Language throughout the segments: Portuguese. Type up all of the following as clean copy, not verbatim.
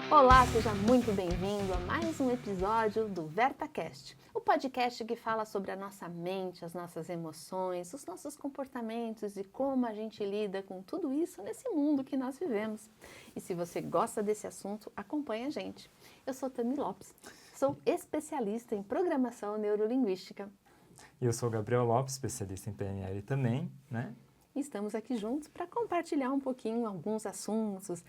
Olá, seja muito bem-vindo a mais um episódio do VertaCast, o podcast que fala sobre a nossa mente, as nossas emoções, os nossos comportamentos e como a gente lida com tudo isso nesse mundo que nós vivemos. E se você gosta desse assunto, acompanhe a gente. Eu sou Tami Lopes, sou especialista em programação neurolinguística. E eu sou o Gabriel Lopes, especialista em PNL também, né? Estamos aqui juntos para compartilhar um pouquinho alguns assuntos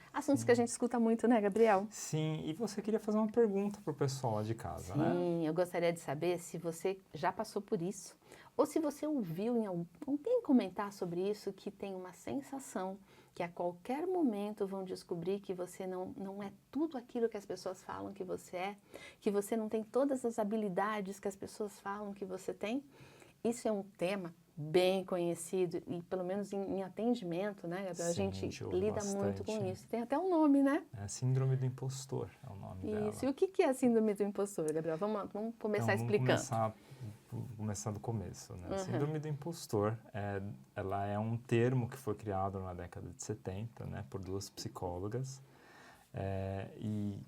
que a gente escuta muito, né, Gabriel? Sim, e você queria fazer uma pergunta para o pessoal lá de casa, né? Sim, eu gostaria de saber se você já passou por isso, ou se você ouviu em alguém comentar sobre isso, que tem uma sensação que a qualquer momento vão descobrir que você não é tudo aquilo que as pessoas falam que você é, que você não tem todas as habilidades que as pessoas falam que você tem. Isso é um tema bem conhecido e pelo menos em atendimento, né, Gabriel? A gente lida bastante. muito com isso. Tem até um nome, né? É a síndrome do impostor, é o nome dela. Isso. E o que é a síndrome do impostor, Gabriel? Vamos começar explicando. Vamos começar do começo, né? A síndrome do impostor, ela é um termo que foi criado na década de 70, né, por duas psicólogas. E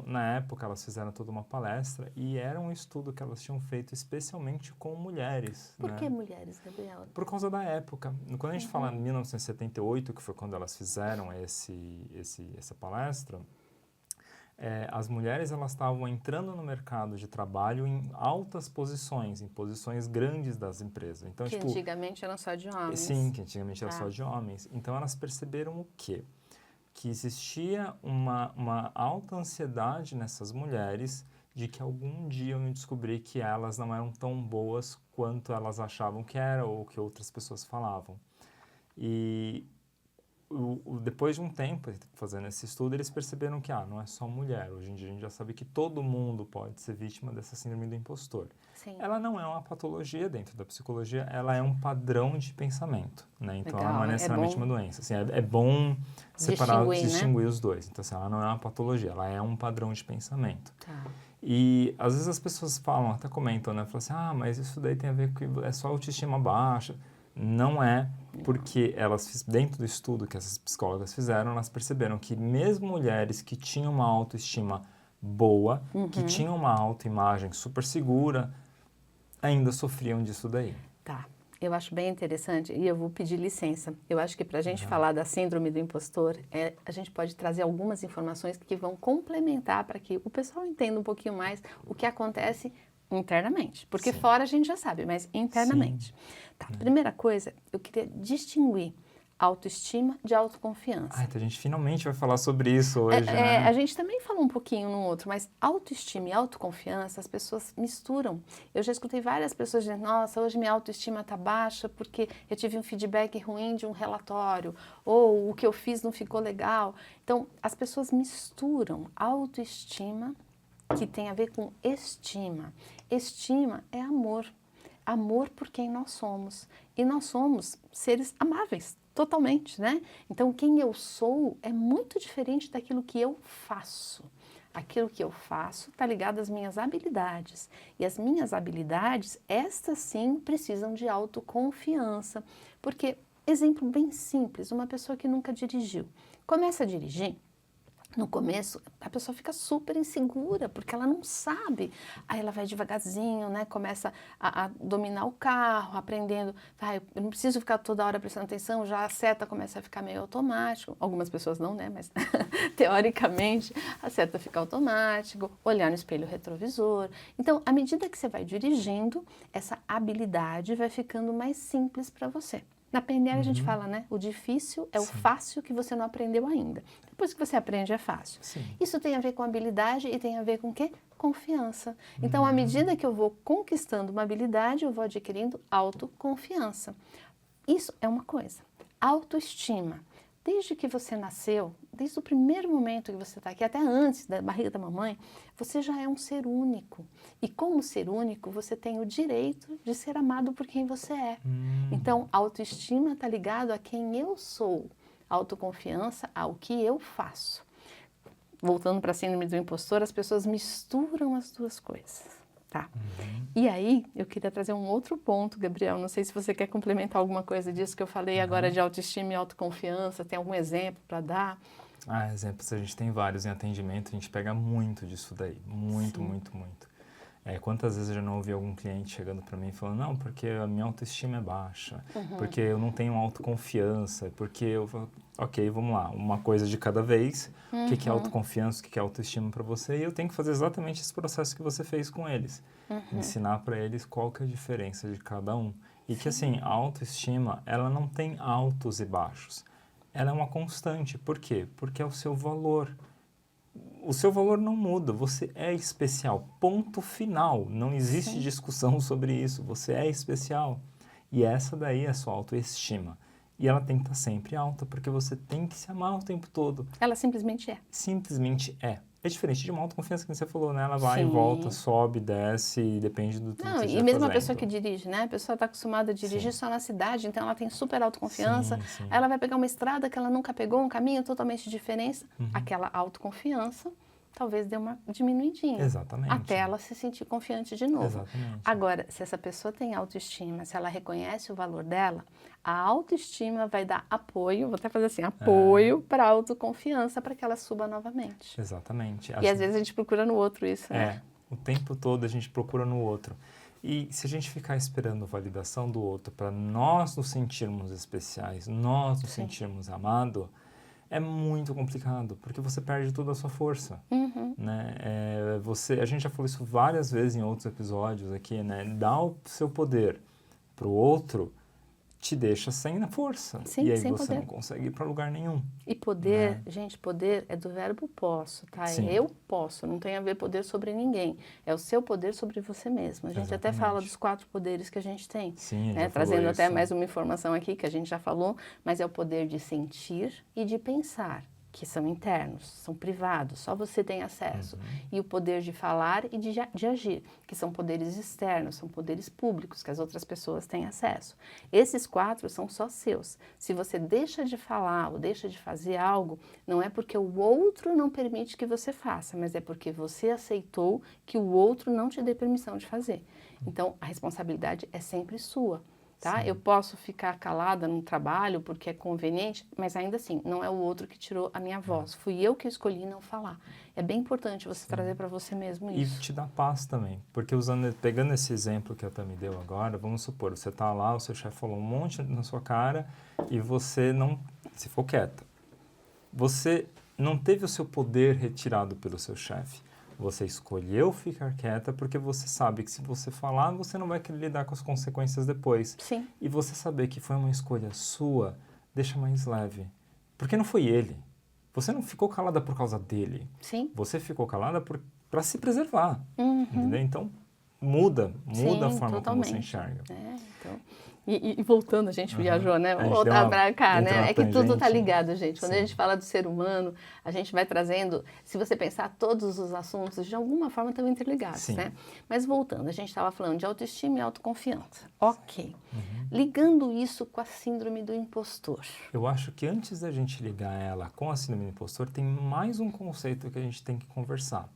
na época, elas fizeram toda uma palestra e era um estudo que elas tinham feito especialmente com mulheres. Por né? que mulheres, Gabriela? Por causa da época. Quando a gente fala em 1978, que foi quando elas fizeram essa palestra, as mulheres elas estavam entrando no mercado de trabalho em altas posições, em posições grandes das empresas. Então, que antigamente eram só de homens. Sim, que antigamente era só de homens. Então, elas perceberam o quê? Que existia uma alta ansiedade nessas mulheres de que algum dia eu me descobri que elas não eram tão boas quanto elas achavam que eram ou que outras pessoas falavam. E depois de um tempo fazendo esse estudo, eles perceberam que não é só mulher. Hoje em dia a gente já sabe que todo mundo pode ser vítima dessa síndrome do impostor. Sim. Ela não é uma patologia dentro da psicologia, ela é um padrão de pensamento, né? Então ela não é necessariamente uma doença. Assim, é bom separar, distinguir os dois. Então assim, ela não é uma patologia, ela é um padrão de pensamento. Tá. E às vezes as pessoas falam, até comentam, né? Falam assim, mas isso daí tem a ver com é só autoestima baixa. Não é, porque dentro do estudo que essas psicólogas fizeram, elas perceberam que mesmo mulheres que tinham uma autoestima boa, que tinham uma autoimagem super segura, ainda sofriam disso daí. Tá, eu acho bem interessante e eu vou pedir licença. Eu acho que para a gente falar da síndrome do impostor, a gente pode trazer algumas informações que vão complementar para que o pessoal entenda um pouquinho mais o que acontece internamente. Porque fora a gente já sabe, mas internamente. Sim. Tá, primeira coisa, eu queria distinguir autoestima de autoconfiança. Então a gente finalmente vai falar sobre isso hoje, né? A gente também falou um pouquinho no outro, mas autoestima e autoconfiança, as pessoas misturam. Eu já escutei várias pessoas dizendo, nossa, hoje minha autoestima está baixa porque eu tive um feedback ruim de um relatório, ou o que eu fiz não ficou legal. Então, as pessoas misturam autoestima, que tem a ver com estima. Estima é amor. Amor por quem nós somos. E nós somos seres amáveis, totalmente, né? Então, quem eu sou é muito diferente daquilo que eu faço. Aquilo que eu faço está ligado às minhas habilidades. E as minhas habilidades, estas sim, precisam de autoconfiança. Porque, exemplo bem simples, uma pessoa que nunca dirigiu. Começa a dirigir. No começo, a pessoa fica super insegura, porque ela não sabe. Aí ela vai devagarzinho, né? Começa a dominar o carro, aprendendo. Eu não preciso ficar toda hora prestando atenção, já a seta começa a ficar meio automático. Algumas pessoas não, né? Mas, teoricamente, a seta fica automático, olhar no espelho retrovisor. Então, à medida que você vai dirigindo, essa habilidade vai ficando mais simples para você. Na PNL a gente fala, né? O difícil é o fácil que você não aprendeu ainda. Depois que você aprende é fácil. Sim. Isso tem a ver com habilidade e tem a ver com o quê? Confiança. Então, à medida que eu vou conquistando uma habilidade, eu vou adquirindo autoconfiança. Isso é uma coisa. Autoestima. Desde que você nasceu, desde o primeiro momento que você está aqui, até antes da barriga da mamãe, você já é um ser único. E como ser único, você tem o direito de ser amado por quem você é. Então, a autoestima está ligado a quem eu sou. autoconfiança ao que eu faço. Voltando para a síndrome do impostor, as pessoas misturam as duas coisas, tá? E aí, eu queria trazer um outro ponto, Gabriel, não sei se você quer complementar alguma coisa disso que eu falei agora de autoestima e autoconfiança, tem algum exemplo para dar? Exemplos a gente tem vários em atendimento, a gente pega muito disso daí, muito, Sim. muito, muito. Quantas vezes eu já não ouvi algum cliente chegando para mim falando, não, porque a minha autoestima é baixa, porque eu não tenho autoconfiança, porque eu... Ok, vamos lá, uma coisa de cada vez, o que é autoconfiança, o que é autoestima para você, e eu tenho que fazer exatamente esse processo que você fez com eles. Ensinar para eles qual que é a diferença de cada um. E que assim, a autoestima, ela não tem altos e baixos. Ela é uma constante. Por quê? Porque é o seu valor. O seu valor não muda, você é especial, ponto final, não existe discussão sobre isso, você é especial. E essa daí é a sua autoestima. E ela tem que estar sempre alta, porque você tem que se amar o tempo todo. Ela simplesmente é. Simplesmente é. É diferente de uma autoconfiança que você falou, né? Ela vai e Sim. volta, sobe, desce, depende do tempo Não, que você e mesmo fazendo. a pessoa que dirige, né? A pessoa está acostumada a dirigir só na cidade, então ela tem super autoconfiança. Sim. Aí ela vai pegar uma estrada que ela nunca pegou, um caminho totalmente diferente. Aquela autoconfiança talvez dê uma diminuidinha. Exatamente. Até ela se sentir confiante de novo. Exatamente. Agora, se essa pessoa tem autoestima, se ela reconhece o valor dela, a autoestima vai dar apoio, vou até fazer assim, apoio para a autoconfiança para que ela suba novamente. Exatamente. E às vezes a gente procura no outro isso, né? O tempo todo a gente procura no outro. E se a gente ficar esperando validação do outro para nós nos sentirmos especiais, nós nos sentirmos amados, é muito complicado, porque você perde toda a sua força. Né? A gente já falou isso várias vezes em outros episódios aqui, né? Dar o seu poder para o outro te deixa sem força. Sim, e aí sem você poder. não consegue ir para lugar nenhum. E poder, gente, poder é do verbo posso, tá? Sim. Eu posso, não tem a ver poder sobre ninguém. É o seu poder sobre você mesmo. A gente até fala dos 4 poderes que a gente tem. Sim, né? já Trazendo falou até isso. mais uma informação aqui que a gente já falou, mas é o poder de sentir e de pensar, que são internos, são privados, só você tem acesso. E o poder de falar e de agir, que são poderes externos, são poderes públicos, que as outras pessoas têm acesso. Esses 4 são só seus. Se você deixa de falar ou deixa de fazer algo, não é porque o outro não permite que você faça, mas é porque você aceitou que o outro não te dê permissão de fazer. Então, a responsabilidade é sempre sua. Tá? Eu posso ficar calada no trabalho porque é conveniente, mas ainda assim, não é o outro que tirou a minha voz. Fui eu que escolhi não falar. É bem importante você trazer para você mesmo isso. E te dá paz também, porque pegando esse exemplo que a Tami deu agora, vamos supor, você está lá, o seu chefe falou um monte na sua cara e você não se ficou quieta. Você não teve o seu poder retirado pelo seu chefe. Você escolheu ficar quieta porque você sabe que se você falar, você não vai querer lidar com as consequências depois. Sim. E você saber que foi uma escolha sua, deixa mais leve. Porque não foi ele. Você não ficou calada por causa dele. Sim. Você ficou calada para se preservar. Entendeu? Então, muda a forma como você enxerga. Então... E voltando, a gente viajou, né? Vamos gente voltar para cá, né? É que tudo tá tangente. ligado, gente. Quando a gente fala do ser humano, a gente vai trazendo, se você pensar, todos os assuntos de alguma forma estão interligados, né? Mas voltando, a gente estava falando de autoestima e autoconfiança. Ok. Ligando isso com a síndrome do impostor. Eu acho que antes da gente ligar ela com a síndrome do impostor, tem mais um conceito que a gente tem que conversar,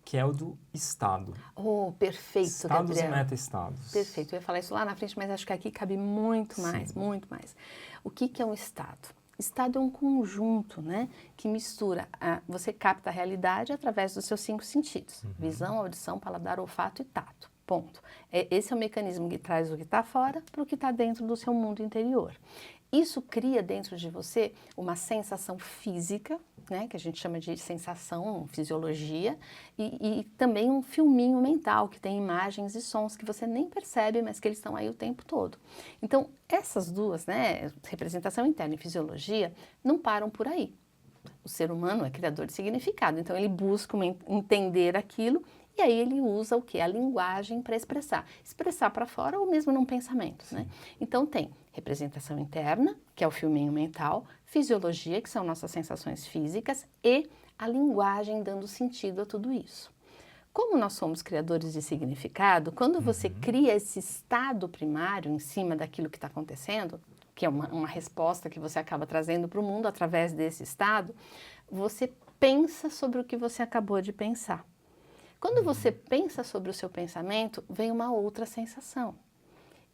que é o do estado. Oh, perfeito, Estados Gabriel. e meta-estados. Perfeito. Eu ia falar isso lá na frente, mas acho que aqui cabe muito mais, muito mais. O que é um estado? Estado é um conjunto, né, que mistura, você capta a realidade através dos seus 5 sentidos, visão, audição, paladar, olfato e tato, ponto. Esse é o mecanismo que traz o que está fora para o que está dentro do seu mundo interior. Isso cria dentro de você uma sensação física, né, que a gente chama de sensação, fisiologia, e também um filminho mental, que tem imagens e sons que você nem percebe, mas que eles estão aí o tempo todo. Então, essas duas, né, representação interna e fisiologia, não param por aí. O ser humano é criador de significado, então ele busca entender aquilo e aí ele usa o quê? A linguagem para expressar. Expressar para fora ou mesmo num pensamento, né? Então tem representação interna, que é o filminho mental, fisiologia, que são nossas sensações físicas, e a linguagem dando sentido a tudo isso. Como nós somos criadores de significado, quando você cria esse estado primário em cima daquilo que está acontecendo, que é uma resposta que você acaba trazendo para o mundo através desse estado, você pensa sobre o que você acabou de pensar. Quando você pensa sobre o seu pensamento, vem uma outra sensação.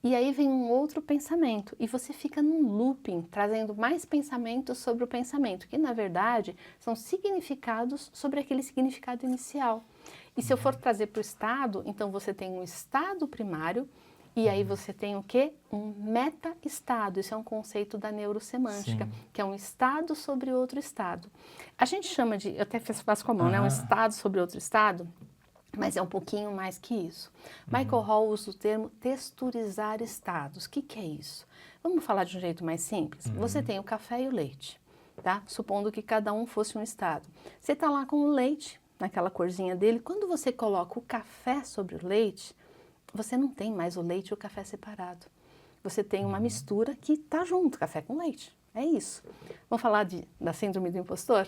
E aí vem um outro pensamento, e você fica num looping, trazendo mais pensamentos sobre o pensamento, que na verdade são significados sobre aquele significado inicial. E se eu for trazer para o estado, então você tem um estado primário, e aí você tem o quê? Um meta-estado. Isso é um conceito da neurosemântica, que é um estado sobre outro estado. A gente chama de, eu até faço com a mão, né? Um estado sobre outro estado. Mas é um pouquinho mais que isso. Michael Hall usa o termo texturizar estados. O que é isso? Vamos falar de um jeito mais simples? Você tem o café e o leite, tá? Supondo que cada um fosse um estado. Você está lá com o leite, naquela corzinha dele. Quando você coloca o café sobre o leite, você não tem mais o leite e o café separado. Você tem uma mistura que está junto, café com leite. É isso. Vamos falar da síndrome do impostor?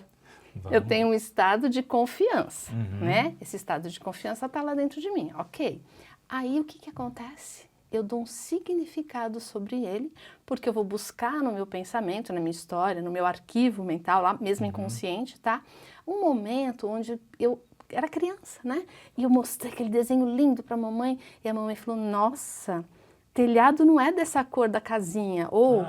Eu tenho um estado de confiança, né? Esse estado de confiança está lá dentro de mim, ok. Aí o que acontece? Eu dou um significado sobre ele, porque eu vou buscar no meu pensamento, na minha história, no meu arquivo mental, lá mesmo inconsciente, tá? Um momento onde eu era criança, né? E eu mostrei aquele desenho lindo para a mamãe, e a mamãe falou, nossa, telhado não é dessa cor da casinha. Ou,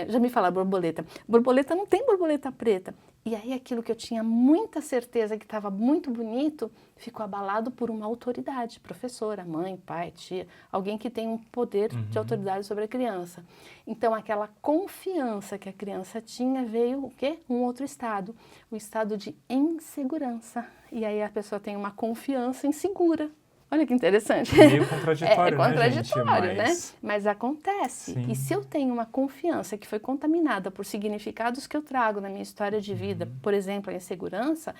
já me falaram borboleta. Borboleta não tem borboleta preta. E aí aquilo que eu tinha muita certeza que estava muito bonito, ficou abalado por uma autoridade, professora, mãe, pai, tia, alguém que tem um poder de autoridade sobre a criança. Então aquela confiança que a criança tinha veio o quê? Um outro estado, o estado de insegurança. E aí a pessoa tem uma confiança insegura. Olha que interessante. Meio contraditório, né, contraditório, né? Mas acontece. Sim. E se eu tenho uma confiança que foi contaminada por significados que eu trago na minha história de vida, por exemplo, a insegurança,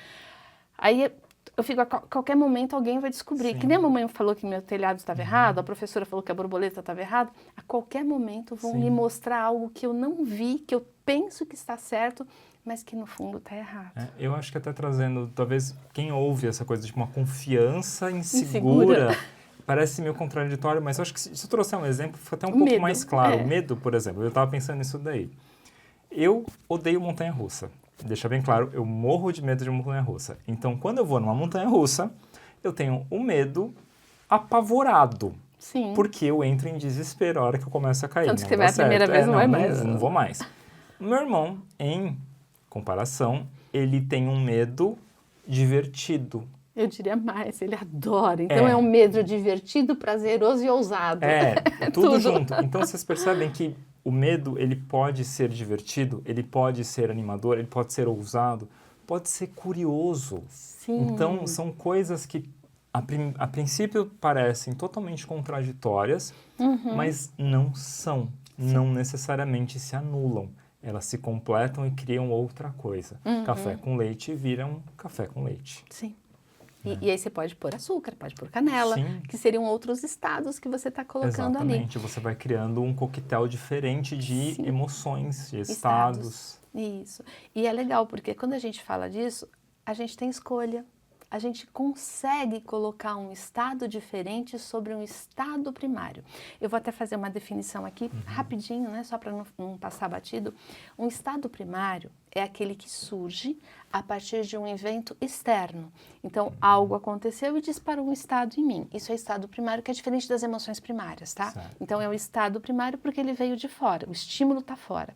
aí eu fico, a qualquer momento alguém vai descobrir. Que nem a mamãe falou que meu telhado estava errado, a professora falou que a borboleta estava errada, a qualquer momento vão me mostrar algo que eu não vi, que eu penso que está certo, mas que no fundo está errado. Eu acho que até trazendo, talvez quem ouve essa coisa de uma confiança insegura, parece meio contraditório, mas eu acho que se eu trouxer um exemplo, fica até um pouco mais claro. O medo, por exemplo, eu estava pensando nisso daí. Eu odeio montanha-russa. Deixa bem claro, eu morro de medo de montanha-russa. Então, quando eu vou numa montanha-russa, eu tenho um medo apavorado. Sim. Porque eu entro em desespero a hora que eu começo a cair. Tanto que vai a primeira vez, não vai mais. Não vou mais. Meu irmão, em comparação, ele tem um medo divertido. Eu diria mais, ele adora. Então é um medo divertido, prazeroso e ousado. Tudo junto. Então vocês percebem que o medo, ele pode ser divertido, ele pode ser animador, ele pode ser ousado, pode ser curioso. Sim. Então são coisas que a princípio parecem totalmente contraditórias, mas não são. Não necessariamente se anulam. Elas se completam e criam outra coisa. Café com leite vira um café com leite. Sim. E aí você pode pôr açúcar, pode pôr canela, que seriam outros estados que você está colocando ali. Exatamente. Você vai criando um coquetel diferente de emoções, de estados. Isso. E é legal, porque quando a gente fala disso, a gente tem escolha. A gente consegue colocar um estado diferente sobre um estado primário. Eu vou até fazer uma definição aqui, rapidinho, né, só para não passar batido. Um estado primário é aquele que surge a partir de um evento externo. Então, algo aconteceu e disparou um estado em mim. Isso é estado primário, que é diferente das emoções primárias, tá? Certo. Então, é o estado primário porque ele veio de fora, o estímulo está fora.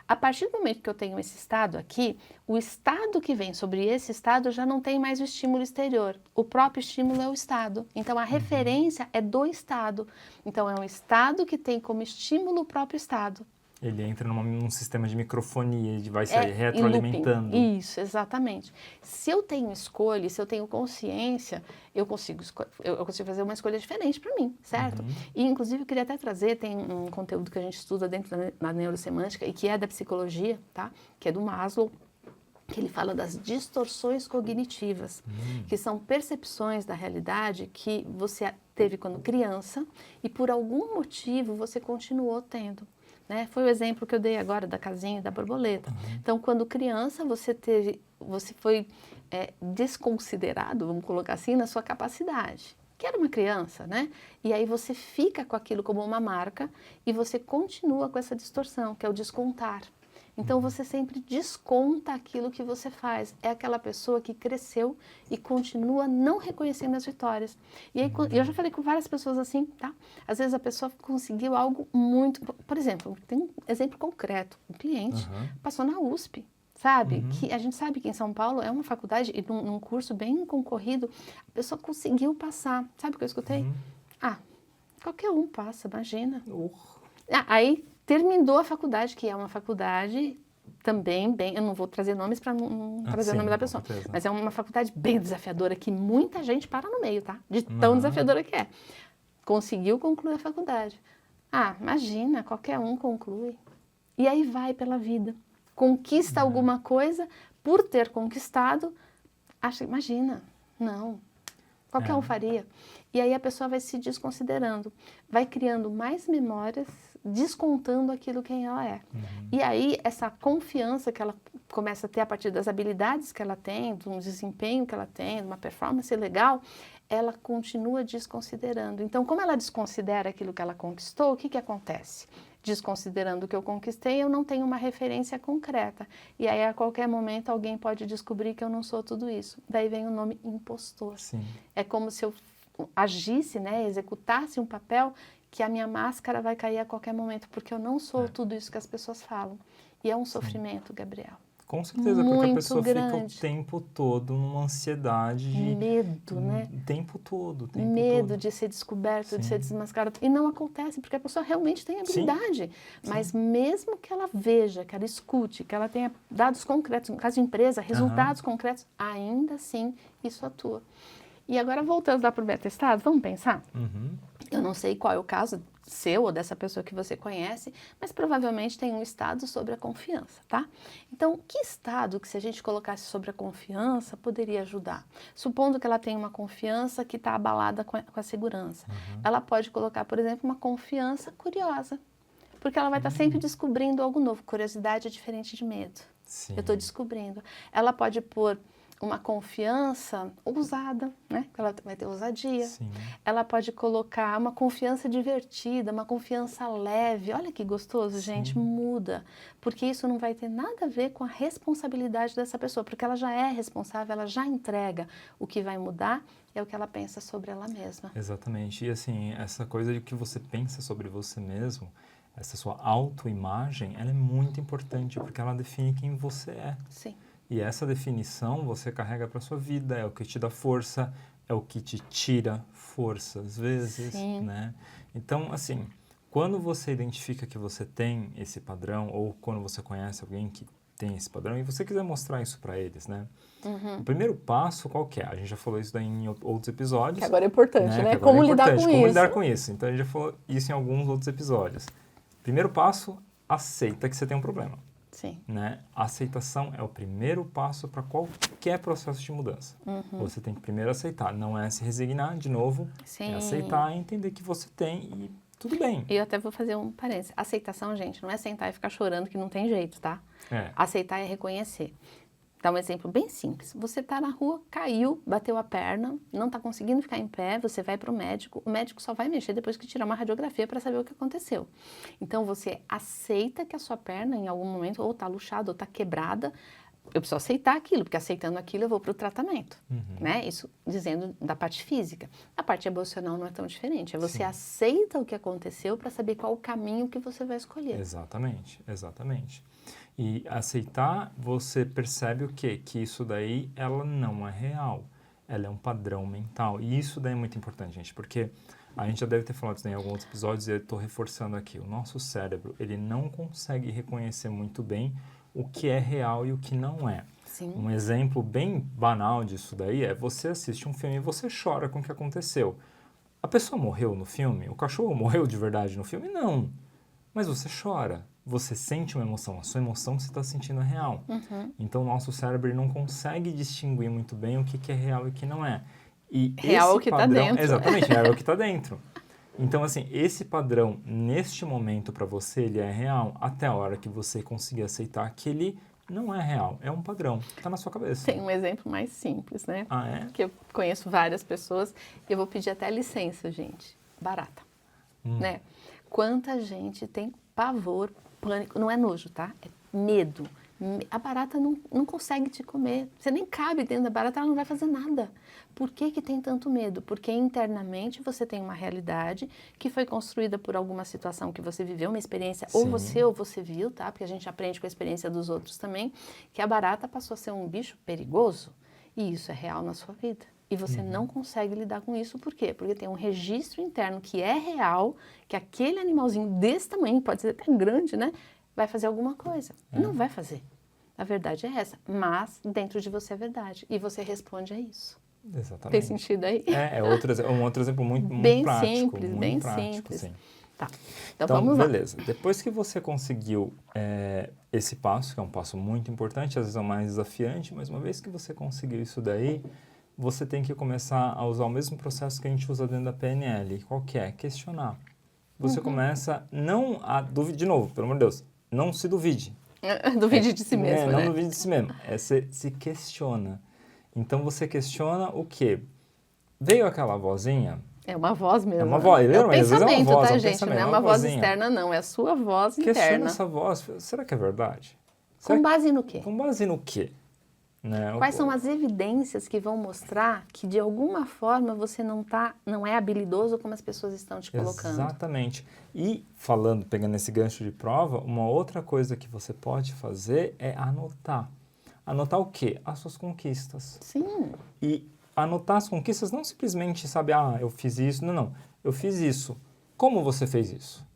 A partir do momento que eu tenho esse estado aqui, o estado que vem sobre esse estado já não tem mais o estímulo exterior. O próprio estímulo é o estado. Então, a referência é do estado. Então, é um estado que tem como estímulo o próprio estado. Ele entra num sistema de microfonia, ele vai se retroalimentando. Isso, exatamente. Se eu tenho escolha, se eu tenho consciência, eu consigo fazer uma escolha diferente para mim, certo? E, inclusive, eu queria até trazer, tem um conteúdo que a gente estuda dentro da neurosemântica e que é da psicologia, tá? Que é do Maslow, que ele fala das distorções cognitivas, que são percepções da realidade que você teve quando criança e, por algum motivo, você continuou tendo. Né? Foi o exemplo que eu dei agora da casinha e da borboleta. Então, quando criança, você foi desconsiderado, vamos colocar assim, na sua capacidade. que era uma criança, né? E aí você fica com aquilo como uma marca e você continua com essa distorção, que é o descontar. Então você sempre desconta aquilo que você faz. É aquela pessoa que cresceu e continua não reconhecendo as vitórias. E aí, eu já falei com várias pessoas assim, tá? Às vezes a pessoa conseguiu algo muito... Por exemplo, tem um exemplo concreto. Um cliente passou na USP, sabe? Que a gente sabe que em São Paulo é uma faculdade e num curso bem concorrido, a pessoa conseguiu passar. Sabe o que eu escutei? Ah, qualquer um passa, imagina. Aí terminou a faculdade, que é uma faculdade também bem... Eu não vou trazer nomes para não trazer o nome da pessoa. Mas é uma faculdade bem desafiadora, que muita gente para no meio, tá? De tão desafiadora que é. Conseguiu concluir a faculdade. Ah, imagina, qualquer um conclui. E aí vai pela vida. Conquista alguma coisa, por ter conquistado, acha, imagina, não, qualquer um faria. E aí a pessoa vai se desconsiderando, vai criando mais memórias, descontando aquilo quem ela é. E aí essa confiança que ela começa a ter a partir das habilidades que ela tem, de um desempenho que ela tem, de uma performance legal, ela continua desconsiderando. Então, como ela desconsidera aquilo que ela conquistou, o que acontece? Desconsiderando o que eu conquistei, eu não tenho uma referência concreta. E aí, a qualquer momento, alguém pode descobrir que eu não sou tudo isso. Daí vem o nome impostor. Sim. É como se eu agisse, né, executasse um papel que a minha máscara vai cair a qualquer momento, porque eu não sou tudo isso que as pessoas falam. E é um sofrimento, Gabriel. Com certeza, porque a pessoa grande. fica o tempo todo numa ansiedade de... Medo, né? O tempo todo. Medo de ser descoberto, de ser desmascarado. E não acontece, porque a pessoa realmente tem habilidade. Mas mesmo que ela veja, que ela escute, que ela tenha dados concretos, no caso de empresa, resultados concretos, ainda assim isso atua. E agora, voltando lá para o beta-estado, vamos pensar? Eu não sei qual é o caso seu ou dessa pessoa que você conhece, mas provavelmente tem um estado sobre a confiança, tá? Então, que estado que se a gente colocasse sobre a confiança poderia ajudar? Supondo que ela tem uma confiança que está abalada com a segurança. Ela pode colocar, por exemplo, uma confiança curiosa, porque ela vai estar sempre descobrindo algo novo. Curiosidade é diferente de medo. Sim. Eu estou descobrindo. Ela pode pôr uma confiança ousada, né? Ela vai ter ousadia. Sim. Ela pode colocar uma confiança divertida, uma confiança leve. Olha que gostoso, gente, muda. Porque isso não vai ter nada a ver com a responsabilidade dessa pessoa, porque ela já é responsável, ela já entrega. O que vai mudar é o que ela pensa sobre ela mesma. Exatamente. E assim, essa coisa de que você pensa sobre você mesmo, essa sua autoimagem, ela é muito importante, porque ela define quem você é. Sim. E essa definição você carrega para sua vida, é o que te dá força, é o que te tira força às vezes, né? Então, assim, quando você identifica que você tem esse padrão, ou quando você conhece alguém que tem esse padrão, e você quiser mostrar isso para eles, né? O primeiro passo, qual que é? A gente já falou isso daí em outros episódios. Que agora é importante, né? Como lidar com isso. Como lidar com isso. Então, a gente já falou isso em alguns outros episódios. Primeiro passo, aceita que você tem um problema. Sim. Né? A aceitação é o primeiro passo para qualquer processo de mudança. Você tem que primeiro aceitar, não é se resignar, de novo, é aceitar e entender que você tem e tudo bem. E eu até vou fazer um parênteses. Aceitação, gente, não é sentar e ficar chorando que não tem jeito, tá? Aceitar é reconhecer. Dá um exemplo bem simples. Você está na rua, caiu, bateu a perna, não está conseguindo ficar em pé, você vai para o médico só vai mexer depois que tirar uma radiografia para saber o que aconteceu. Então, você aceita que a sua perna, em algum momento, ou está luxada ou está quebrada. Eu preciso aceitar aquilo, porque aceitando aquilo eu vou para o tratamento, né? Isso dizendo da parte física. A parte emocional não é tão diferente. É você aceita o que aconteceu para saber qual o caminho que você vai escolher. Exatamente, exatamente. E aceitar, você percebe o quê? Que isso daí, ela não é real. Ela é um padrão mental. E isso daí é muito importante, gente, porque a gente já deve ter falado isso em alguns outros episódios e eu estou reforçando aqui. O nosso cérebro, ele não consegue reconhecer muito bem o que é real e o que não é. Sim. Um exemplo bem banal disso daí é você assiste um filme e você chora com o que aconteceu. A pessoa morreu no filme? O cachorro morreu de verdade no filme? Não. Mas você chora. Você sente uma emoção. A sua emoção que você está sentindo é real. Então, o nosso cérebro ele não consegue distinguir muito bem o que é real e o que não é. E real é o que está dentro. Exatamente, real é o que está dentro. Então, assim, esse padrão, neste momento para você, ele é real até a hora que você conseguir aceitar que ele não é real, é um padrão, está na sua cabeça. Tem um exemplo mais simples, né? Ah, é? Que eu conheço várias pessoas e eu vou pedir até licença, gente. Barata, né? Quanta gente tem pavor, pânico, não é nojo, tá? É medo. A barata não consegue te comer. Você nem cabe dentro da barata, ela não vai fazer nada. Por que que tem tanto medo? Porque internamente você tem uma realidade que foi construída por alguma situação que você viveu, uma experiência, ou você viu, tá? Porque a gente aprende com a experiência dos outros também, que a barata passou a ser um bicho perigoso. E isso é real na sua vida. E você não consegue lidar com isso, por quê? Porque tem um registro interno que é real, que aquele animalzinho desse tamanho, pode ser até grande, né? Vai fazer alguma coisa. E não vai fazer. A verdade é essa. Mas dentro de você é verdade. E você responde a isso. Exatamente. Tem sentido aí? Um outro exemplo muito bem prático. Simples, muito bem prático, simples. sim. Tá. Então vamos beleza. Depois que você conseguiu esse passo, que é um passo muito importante, às vezes é o mais desafiante, mas uma vez que você conseguiu isso daí, você tem que começar a usar o mesmo processo que a gente usa dentro da PNL. Qual que é? Questionar. Você começa não a duvidar, de novo, pelo amor de Deus, não se duvide. Duvide de si mesmo, Não né? duvide de si mesmo. Você se questiona. Então você questiona o quê? Veio aquela vozinha? É uma voz mesmo. É uma voz. É o Mas às vezes pensamento, é uma voz, tá, é um gente? pensamento, Não é é uma uma voz vozinha. externa, não. É a sua voz Questiona interna. essa voz. Será que é verdade? Com base no quê? Com base no quê? Né? Quais são as evidências que vão mostrar que de alguma forma você não é habilidoso como as pessoas estão te colocando? Exatamente. E pegando esse gancho de prova, uma outra coisa que você pode fazer é anotar. Anotar o quê? As suas conquistas. Sim. E anotar as conquistas não simplesmente, sabe, eu fiz isso. Não. Eu fiz isso. Como você fez isso?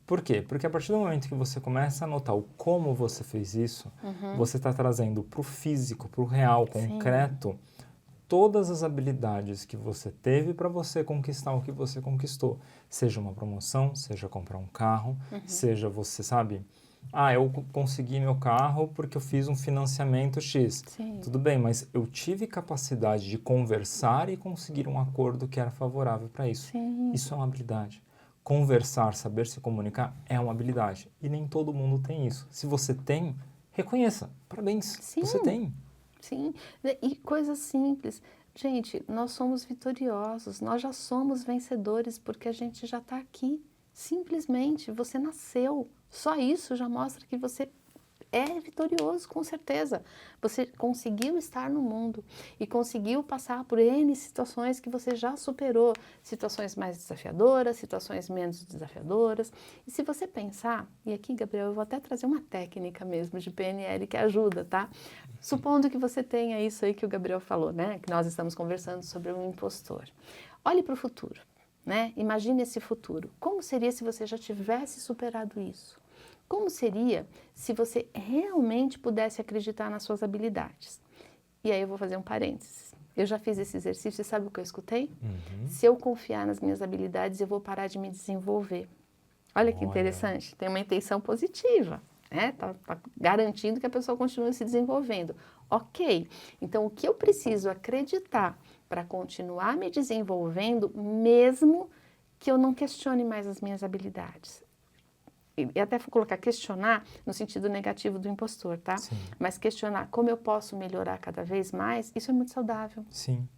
Por quê? Porque a partir do momento que você começa a anotar o como você fez isso, você está trazendo para o físico, para o real, concreto, todas as habilidades que você teve para você conquistar o que você conquistou. Seja uma promoção, seja comprar um carro, seja você, sabe... eu consegui meu carro porque eu fiz um financiamento X. Sim. Tudo bem, mas eu tive capacidade de conversar e conseguir um acordo que era favorável para isso. Sim. Isso é uma habilidade. Conversar, saber se comunicar é uma habilidade. E nem todo mundo tem isso. Se você tem, reconheça. Parabéns, Sim. você tem. Sim, e coisas simples. Gente, nós somos vitoriosos, nós já somos vencedores porque a gente já está aqui. Simplesmente, você nasceu. Só isso já mostra que você é vitorioso, com certeza. Você conseguiu estar no mundo e conseguiu passar por N situações que você já superou. Situações mais desafiadoras, situações menos desafiadoras. E se você pensar, e aqui, Gabriel, eu vou até trazer uma técnica mesmo de PNL que ajuda, tá? Supondo que você tenha isso aí que o Gabriel falou, né? Que nós estamos conversando sobre um impostor. Olhe para o futuro, né? Imagine esse futuro. Como seria se você já tivesse superado isso? Como seria se você realmente pudesse acreditar nas suas habilidades? E aí eu vou fazer um parênteses. Eu já fiz esse exercício e sabe o que eu escutei? Se eu confiar nas minhas habilidades, eu vou parar de me desenvolver. Olha que interessante, tem uma intenção positiva, né? Tá garantindo que a pessoa continue se desenvolvendo. Ok, então o que eu preciso acreditar para continuar me desenvolvendo, mesmo que eu não questione mais as minhas habilidades? E até vou colocar questionar no sentido negativo do impostor, tá? Sim. Mas questionar como eu posso melhorar cada vez mais, isso é muito saudável. Sim.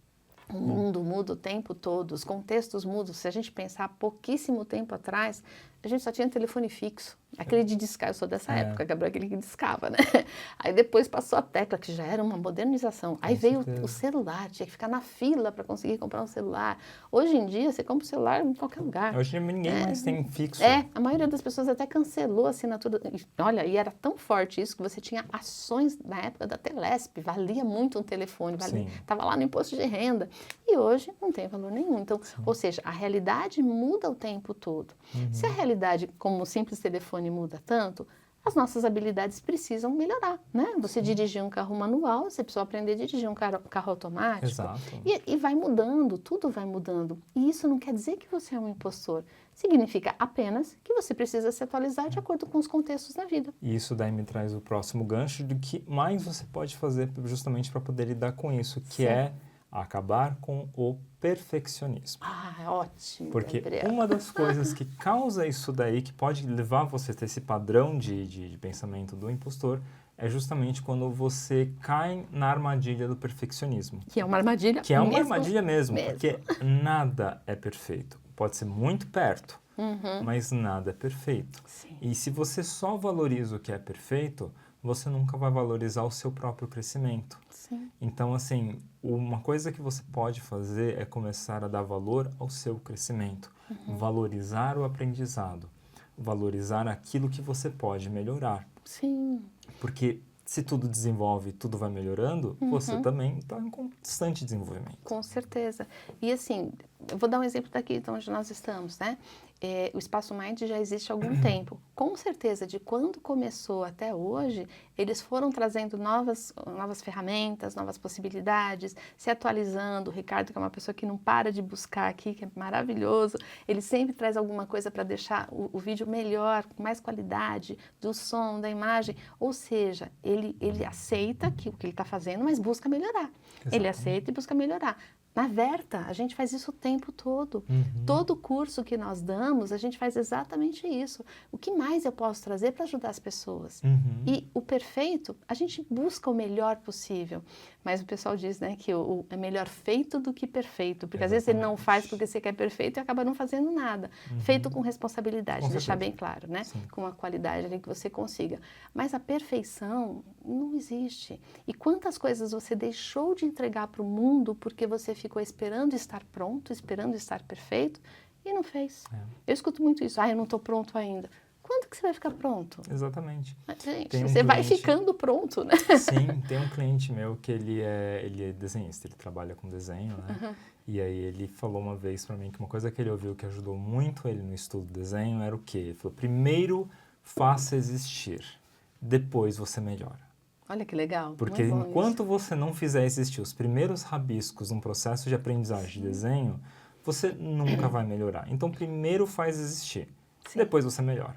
O mundo muda o tempo todo, os contextos mudam. Se a gente pensar pouquíssimo tempo atrás, a gente só tinha telefone fixo. Aquele de discar, eu sou dessa época, Gabriel, aquele que discava, né? Aí depois passou a tecla, que já era uma modernização. Aí veio o celular, tinha que ficar na fila para conseguir comprar um celular. Hoje em dia, você compra um celular em qualquer lugar. Hoje ninguém mais tem fixo. A maioria das pessoas até cancelou a assinatura. Olha, e era tão forte isso que você tinha ações na época da Telesp, valia muito um telefone, estava lá no imposto de renda. E hoje não tem valor nenhum. Então, ou seja, a realidade muda o tempo todo. Se a realidade, como um simples telefone, muda tanto, as nossas habilidades precisam melhorar, né? Você dirigir um carro manual, você precisa aprender a dirigir um carro automático. Exato. E vai mudando, tudo vai mudando. E isso não quer dizer que você é um impostor. Significa apenas que você precisa se atualizar de acordo com os contextos da vida. E isso daí me traz o próximo gancho do que mais você pode fazer justamente para poder lidar com isso, que é acabar com o perfeccionismo. Ótimo, Porque Gabriel. uma das coisas que causa isso daí, que pode levar você a ter esse padrão de pensamento do impostor, é justamente quando você cai na armadilha do perfeccionismo. Que é uma armadilha Que é uma mesmo. armadilha mesmo, porque nada é perfeito. Pode ser muito perto, mas nada é perfeito. Sim. E se você só valoriza o que é perfeito, você nunca vai valorizar o seu próprio crescimento. Sim. Então, assim, uma coisa que você pode fazer é começar a dar valor ao seu crescimento, valorizar o aprendizado, valorizar aquilo que você pode melhorar. Sim. Porque se tudo desenvolve, tudo vai melhorando, você também está em constante desenvolvimento. Com certeza. E assim, eu vou dar um exemplo daqui de onde nós estamos, né? O Espaço Mind já existe há algum tempo. Com certeza, de quando começou até hoje, eles foram trazendo novas ferramentas, novas possibilidades, se atualizando. O Ricardo, que é uma pessoa que não para de buscar aqui, que é maravilhoso, ele sempre traz alguma coisa para deixar o vídeo melhor, com mais qualidade, do som, da imagem. Ou seja, ele aceita que o que ele está fazendo, mas busca melhorar. Exatamente. Ele aceita e busca melhorar. Na Verta, a gente faz isso o tempo todo. Todo curso que nós damos, a gente faz exatamente isso. O que mais eu posso trazer para ajudar as pessoas? E o perfeito, a gente busca o melhor possível. Mas o pessoal diz, né, que é melhor feito do que perfeito. Porque às vezes ele não faz porque você quer perfeito e acaba não fazendo nada. Feito com responsabilidade, Com deixar certeza. bem claro, né? Sim. Com a qualidade ali que você consiga. Mas a perfeição não existe. E quantas coisas você deixou de entregar para o mundo porque você ficou esperando estar pronto, esperando estar perfeito e não fez. Eu escuto muito isso. Eu não estou pronto ainda. Quando que você vai ficar pronto? Exatamente. Gente, você vai ficando pronto, né? Sim, tem um cliente meu que ele é desenhista, ele trabalha com desenho, né? E aí ele falou uma vez pra mim que uma coisa que ele ouviu que ajudou muito ele no estudo do desenho era o quê? Ele falou, primeiro faça existir, depois você melhora. Olha que legal. Porque muito bom enquanto isso. você não fizer existir os primeiros rabiscos num processo de aprendizagem de desenho, você nunca vai melhorar. Então primeiro faz existir, depois você melhora.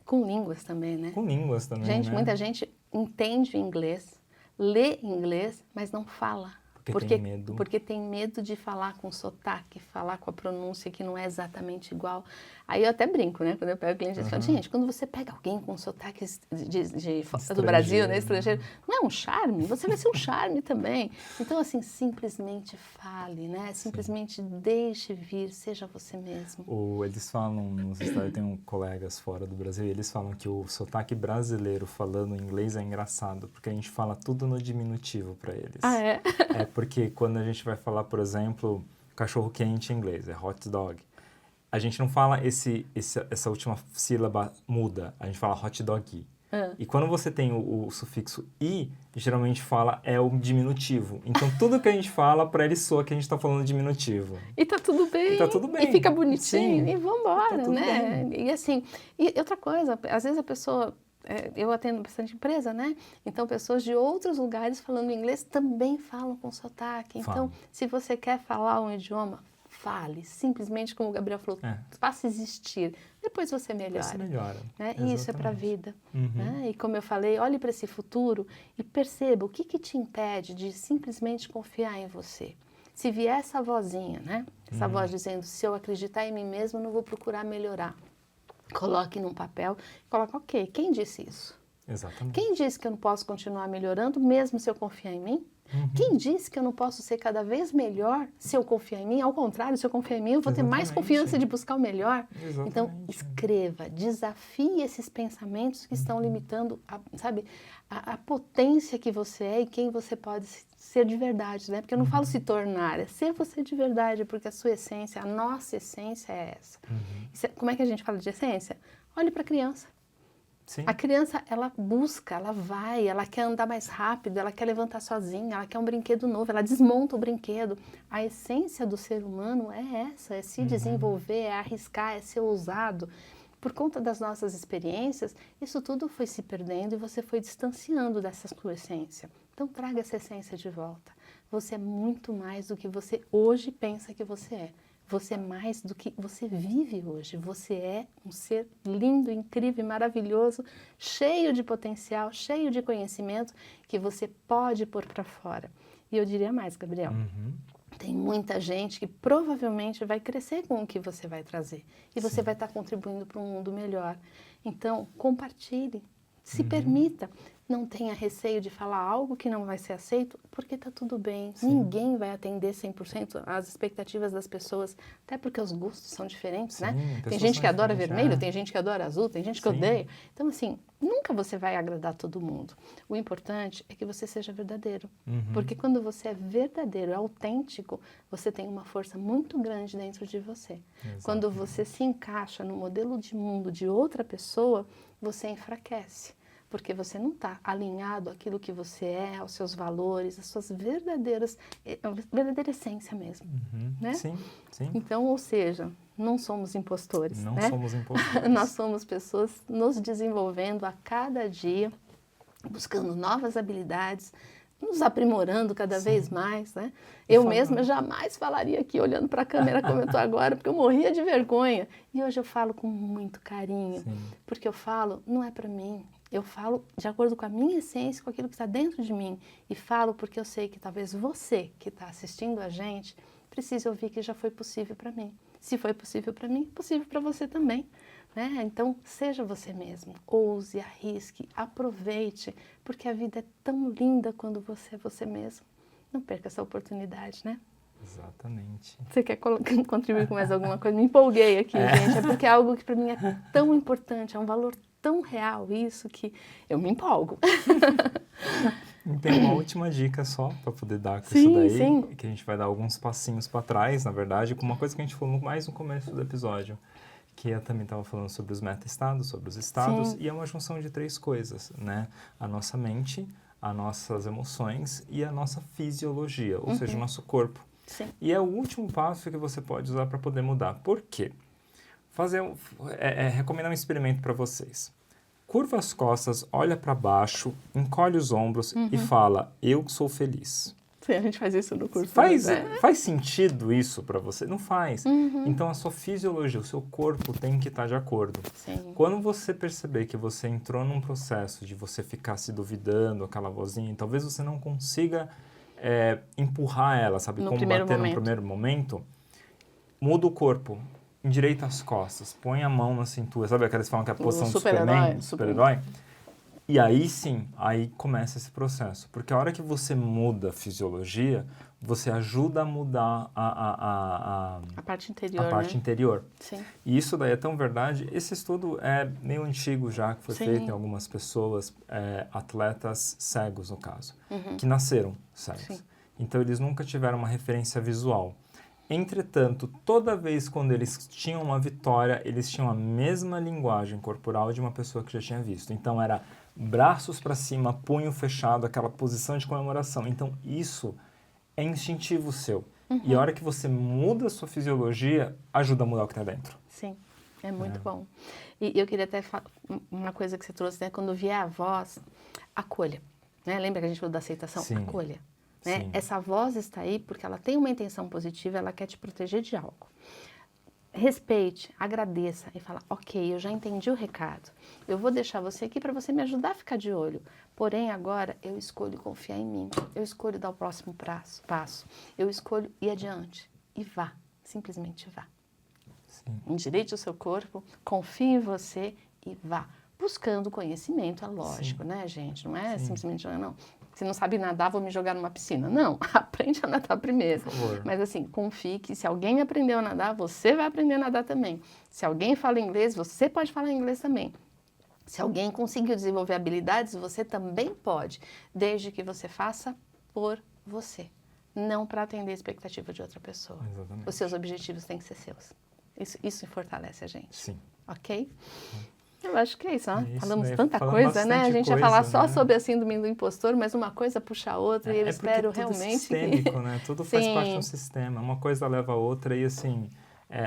Com línguas também, né? Com línguas também, Gente, né? muita gente entende inglês, lê inglês, mas não fala. Porque tem medo. Porque tem medo de falar com sotaque, falar com a pronúncia que não é exatamente igual. Aí eu até brinco, né? Quando eu pego o cliente, eu falo, gente, quando você pega alguém com sotaque do Brasil, né? Estrangeiro, não é um charme? Você vai ser um charme também. Então, assim, simplesmente fale, né? Simplesmente deixe vir, seja você mesmo. Eles falam, nos Estados Unidos, tem colegas fora do Brasil, e eles falam que o sotaque brasileiro falando inglês é engraçado, porque a gente fala tudo no diminutivo para eles. Ah, é? É porque quando a gente vai falar, por exemplo, cachorro quente em inglês, é hot dog. A gente não fala essa última sílaba muda, a gente fala hot dog. E quando você tem o sufixo i, geralmente fala é o diminutivo. Então tudo que a gente fala, para ele soa que a gente está falando diminutivo. E tá tudo bem. E tá tudo bem. E fica bonitinho. Sim. E vambora, Tá tudo né? bem. E assim, e outra coisa, às vezes a pessoa... eu atendo bastante empresa, né? Então, pessoas de outros lugares falando inglês também falam com sotaque. Então, se você quer falar um idioma, fale. Simplesmente, como o Gabriel falou, faça existir. Depois você melhora. Você melhora. Né? E isso é para a vida. Uhum. Né? E como eu falei, olhe para esse futuro e perceba o que te impede de simplesmente confiar em você. Se vier essa vozinha, né? Essa voz dizendo, se eu acreditar em mim mesmo, não vou procurar melhorar. Coloque num papel, coloque, ok, quem disse isso? Exatamente. Quem disse que eu não posso continuar melhorando mesmo se eu confiar em mim? Quem disse que eu não posso ser cada vez melhor se eu confiar em mim? Ao contrário, se eu confiar em mim, eu vou ter mais confiança de buscar o melhor. Exatamente. Então, escreva, desafie esses pensamentos que estão limitando, a potência que você é e quem você pode ser de verdade, né? Porque eu não falo se tornar, é ser você de verdade, porque a sua essência, a nossa essência é essa. Como é que a gente fala de essência? Olhe para a criança. Sim. A criança, ela busca, ela vai, ela quer andar mais rápido, ela quer levantar sozinha, ela quer um brinquedo novo, ela desmonta o brinquedo. A essência do ser humano é essa, é se desenvolver, é arriscar, é ser ousado. Por conta das nossas experiências, isso tudo foi se perdendo e você foi distanciando dessa sua essência. Então, traga essa essência de volta. Você é muito mais do que você hoje pensa que você é. Você é mais do que você vive hoje. Você é um ser lindo, incrível, maravilhoso, cheio de potencial, cheio de conhecimento que você pode pôr para fora. E eu diria mais, Gabriel. Tem muita gente que provavelmente vai crescer com o que você vai trazer. E você vai estar contribuindo para um mundo melhor. Então, compartilhe. Se permita. Não tenha receio de falar algo que não vai ser aceito, porque tá tudo bem. Sim. Ninguém vai atender 100% às expectativas das pessoas, até porque os gostos são diferentes, Sim, né? Tem pessoas gente são que adora diferentes, vermelho, é. tem gente que adora azul, tem gente que Sim. odeia. Então, assim, nunca você vai agradar todo mundo. O importante é que você seja verdadeiro. Porque quando você é verdadeiro, é autêntico, você tem uma força muito grande dentro de você. Quando você se encaixa no modelo de mundo de outra pessoa, você enfraquece. Porque você não está alinhado àquilo que você é, aos seus valores, às suas verdadeira essência mesmo, né? Sim, sim. Então, ou seja, não somos impostores, Não né? somos impostores. Nós somos pessoas nos desenvolvendo a cada dia, buscando novas habilidades, nos aprimorando cada vez mais, né? Eu mesma jamais falaria aqui olhando para a câmera como eu estou agora, porque eu morria de vergonha. E hoje eu falo com muito carinho, porque eu falo, não é para mim. Eu falo de acordo com a minha essência, com aquilo que está dentro de mim. E falo porque eu sei que talvez você que está assistindo a gente precise ouvir que já foi possível para mim. Se foi possível para mim, é possível para você também. Né? Então, seja você mesmo, ouse, arrisque, aproveite, porque a vida é tão linda quando você é você mesmo. Não perca essa oportunidade, né? Exatamente. Você quer contribuir com mais alguma coisa? Me empolguei aqui, gente. É porque é algo que para mim é tão importante, é um valor tão real isso que eu me empolgo. Tem uma última dica só para poder dar com Sim, isso daí, sim. que a gente vai dar alguns passinhos para trás, na verdade, com uma coisa que a gente falou mais no começo do episódio, que eu também estava falando sobre os meta-estados, sobre os estados, Sim. e é uma junção de 3 coisas, né? A nossa mente, as nossas emoções e a nossa fisiologia, ou seja, o nosso corpo. Sim. E é o último passo que você pode usar para poder mudar. Por quê? Recomendar um experimento para vocês. Curva as costas, olha para baixo, encolhe os ombros e fala, eu sou feliz. Sim, a gente faz isso no curso. Faz sentido isso para você? Não faz. Então, a sua fisiologia, o seu corpo tem que estar de acordo. Sim. Quando você perceber que você entrou num processo de você ficar se duvidando, aquela vozinha, talvez você não consiga empurrar ela, sabe? No Combater no primeiro momento, muda o corpo. Endireita as costas, põe a mão na cintura, sabe aqueles que falam que é a posição do Superman, super-herói? E aí sim, aí começa esse processo. Porque a hora que você muda a fisiologia, você ajuda a mudar a parte interior, a parte interior. Sim. E isso daí é tão verdade. Esse estudo é meio antigo já, que foi feito em algumas pessoas, atletas cegos no caso, que nasceram cegos. Sim. Então eles nunca tiveram uma referência visual. Entretanto, toda vez quando eles tinham uma vitória, eles tinham a mesma linguagem corporal de uma pessoa que já tinha visto. Então, era braços para cima, punho fechado, aquela posição de comemoração. Então, isso é instintivo seu. E a hora que você muda a sua fisiologia, ajuda a mudar o que está dentro. Sim, é muito bom. E eu queria até falar uma coisa que você trouxe, né? Quando vier a voz, acolha. Né? Lembra que a gente falou da aceitação? Sim. Acolha. Né? Essa voz está aí porque ela tem uma intenção positiva, ela quer te proteger de algo. Respeite, agradeça e fala, ok, eu já entendi o recado. Eu vou deixar você aqui para você me ajudar a ficar de olho. Porém, agora eu escolho confiar em mim. Eu escolho dar o próximo passo. Eu escolho ir adiante. E vá. Simplesmente vá. Sim. Endireite o seu corpo, confie em você e vá. Buscando conhecimento, é lógico, né, gente? Não é simplesmente, não. Se não sabe nadar, vou me jogar numa piscina. Não, aprende a nadar primeiro. Por favor. Mas assim, confie que se alguém aprendeu a nadar, você vai aprender a nadar também. Se alguém fala inglês, você pode falar inglês também. Se alguém conseguiu desenvolver habilidades, você também pode, desde que você faça por você, não para atender a expectativa de outra pessoa. Exatamente. Os seus objetivos têm que ser seus. Isso fortalece a gente. Sim. Ok? Eu acho que é isso, né? Isso, Falamos né? tanta Falamos coisa, né? A gente ia coisa, falar só né? sobre a síndrome do impostor, mas uma coisa puxa a outra e eu espero porque tudo realmente é sistêmico, né? Tudo faz parte de Sim. um sistema. Uma coisa leva a outra e, assim,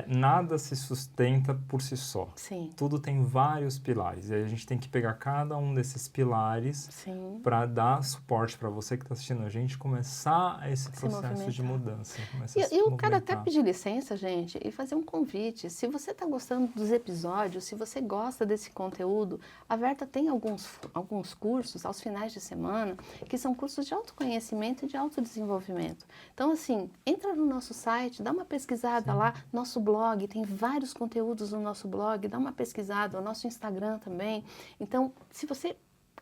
nada se sustenta por si só. Sim. Tudo tem vários pilares. E a gente tem que pegar cada um desses pilares Sim. para dar suporte para você que está assistindo a gente começar esse processo de movimentar. mudança. E eu quero até pedir licença, gente, e fazer um convite. Se você está gostando dos episódios, se você gosta desse conteúdo, a Verta tem alguns cursos aos finais de semana que são cursos de autoconhecimento e de autodesenvolvimento. Então, assim, entra no nosso site, dá uma pesquisada lá, nosso blog, tem vários conteúdos no nosso blog, dá uma pesquisada, o nosso Instagram também. Então, se você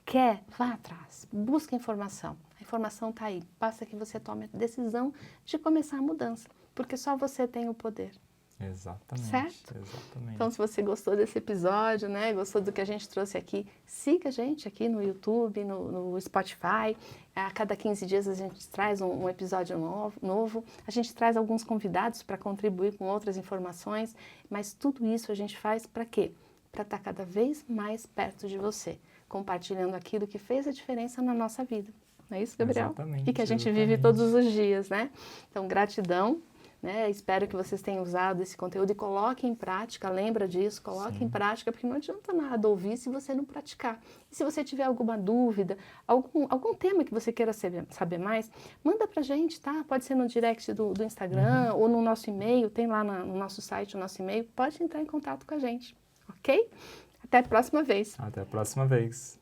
Quer? Vá atrás, busca informação. A informação está aí, basta que você tome a decisão de começar a mudança, porque só você tem o poder. Exatamente. Certo? Exatamente. Então, se você gostou desse episódio, né, gostou do que a gente trouxe aqui, siga a gente aqui no YouTube, no Spotify. A cada 15 dias a gente traz um episódio novo. A gente traz alguns convidados para contribuir com outras informações, mas tudo isso a gente faz para quê? Para estar cada vez mais perto de você, compartilhando aquilo que fez a diferença na nossa vida. Não é isso, Gabriel? Exatamente. E que a gente vive todos os dias, né? Então, gratidão. Né? Espero que vocês tenham usado esse conteúdo e coloquem em prática, lembra disso, coloque em prática, porque não adianta nada ouvir se você não praticar. E se você tiver alguma dúvida, algum tema que você queira saber mais, manda pra gente, tá? Pode ser no direct do Instagram ou no nosso e-mail, tem lá no nosso site o nosso e-mail, pode entrar em contato com a gente, ok? Até a próxima vez. Até a próxima vez.